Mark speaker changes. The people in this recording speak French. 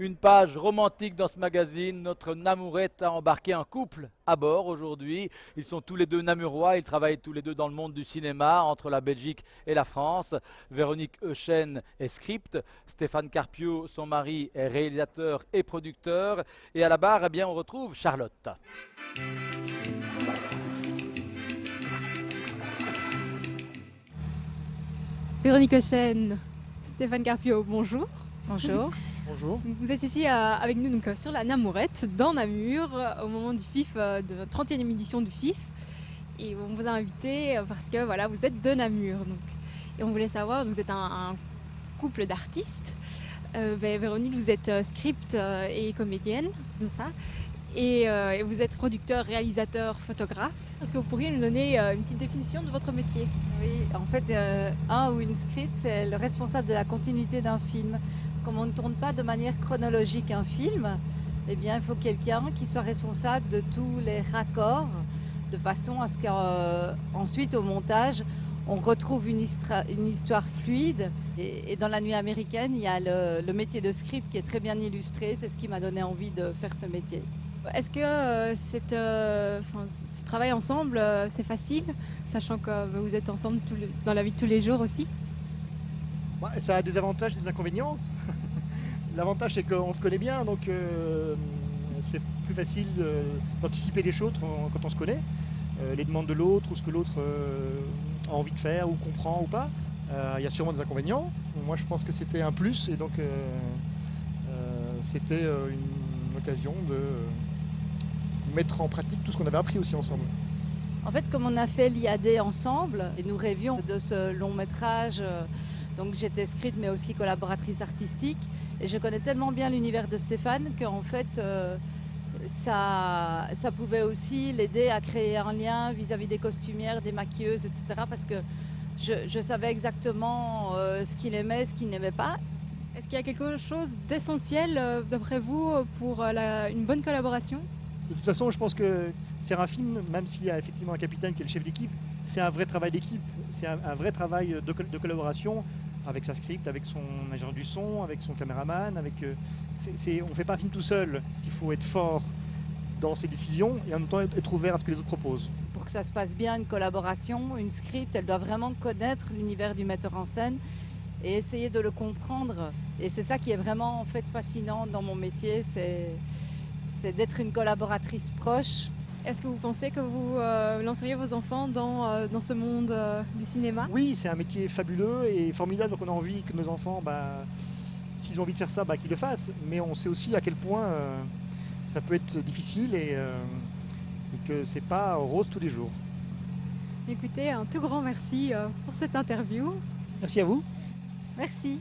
Speaker 1: Une page romantique dans ce magazine. Notre Namourette a embarqué un couple à bord aujourd'hui. Ils sont tous les deux namurois, ils travaillent tous les deux dans le monde du cinéma, entre la Belgique et la France. Véronique Euchen est script, Stéphane Carpio, son mari, est réalisateur et producteur. Et à la barre, eh bien, on retrouve Charlotte.
Speaker 2: Véronique Euchen, Stéphane Carpio, bonjour.
Speaker 3: Bonjour.
Speaker 4: Bonjour.
Speaker 2: Vous êtes ici avec nous donc, sur la Namourette, dans Namur, au moment du FIF, de la 30e édition du FIF. Et on vous a invité parce que voilà, vous êtes de Namur. Donc. Et on voulait savoir, vous êtes un couple d'artistes. Véronique, vous êtes script et comédienne, comme ça. Et vous êtes producteur, réalisateur, photographe. Est-ce que vous pourriez nous donner une petite définition de votre métier?
Speaker 3: Oui, en fait, un ou une script, c'est le responsable de la continuité d'un film. Comme on ne tourne pas de manière chronologique un film, eh bien, il faut quelqu'un qui soit responsable de tous les raccords, de façon à ce qu'ensuite, au montage, on retrouve une histoire fluide. Et dans La Nuit américaine, il y a le métier de script qui est très bien illustré. C'est ce qui m'a donné envie de faire ce métier.
Speaker 2: Est-ce que ce travail ensemble, c'est facile, sachant que vous êtes ensemble dans la vie de tous les jours aussi?
Speaker 4: Ça a des avantages et des inconvénients. L'avantage, c'est qu'on se connaît bien, donc c'est plus facile d'anticiper les choses quand on se connaît. Les demandes de l'autre, ou ce que l'autre a envie de faire, ou comprend ou pas. Il y a sûrement des inconvénients. Moi, je pense que c'était un plus, et donc c'était une occasion de mettre en pratique tout ce qu'on avait appris aussi ensemble.
Speaker 3: En fait, comme on a fait l'IAD ensemble, et nous rêvions de ce long métrage, donc j'étais script mais aussi collaboratrice artistique, et je connais tellement bien l'univers de Stéphane qu'en fait, ça pouvait aussi l'aider à créer un lien vis-à-vis des costumières, des maquilleuses, etc. Parce que je savais exactement ce qu'il aimait, ce qu'il n'aimait pas.
Speaker 2: Est-ce qu'il y a quelque chose d'essentiel, d'après vous, pour une bonne collaboration?
Speaker 4: De toute façon, je pense que faire un film, même s'il y a effectivement un capitaine qui est le chef d'équipe, c'est un vrai travail d'équipe, c'est un vrai travail de collaboration avec sa script, avec son ingénieur du son, avec son caméraman. On ne fait pas un film tout seul. Il faut être fort dans ses décisions et en même temps être ouvert à ce que les autres proposent.
Speaker 3: Pour que ça se passe bien, une collaboration, une script, elle doit vraiment connaître l'univers du metteur en scène et essayer de le comprendre. Et c'est ça qui est vraiment en fait fascinant dans mon métier, c'est d'être une collaboratrice proche.
Speaker 2: Est-ce que vous pensez que vous lanceriez vos enfants dans ce monde du cinéma?
Speaker 4: Oui, c'est un métier fabuleux et formidable, donc on a envie que nos enfants, s'ils ont envie de faire ça, qu'ils le fassent. Mais on sait aussi à quel point ça peut être difficile et que c'est pas rose tous les jours.
Speaker 2: Écoutez, un tout grand merci pour cette interview.
Speaker 4: Merci à vous.
Speaker 3: Merci.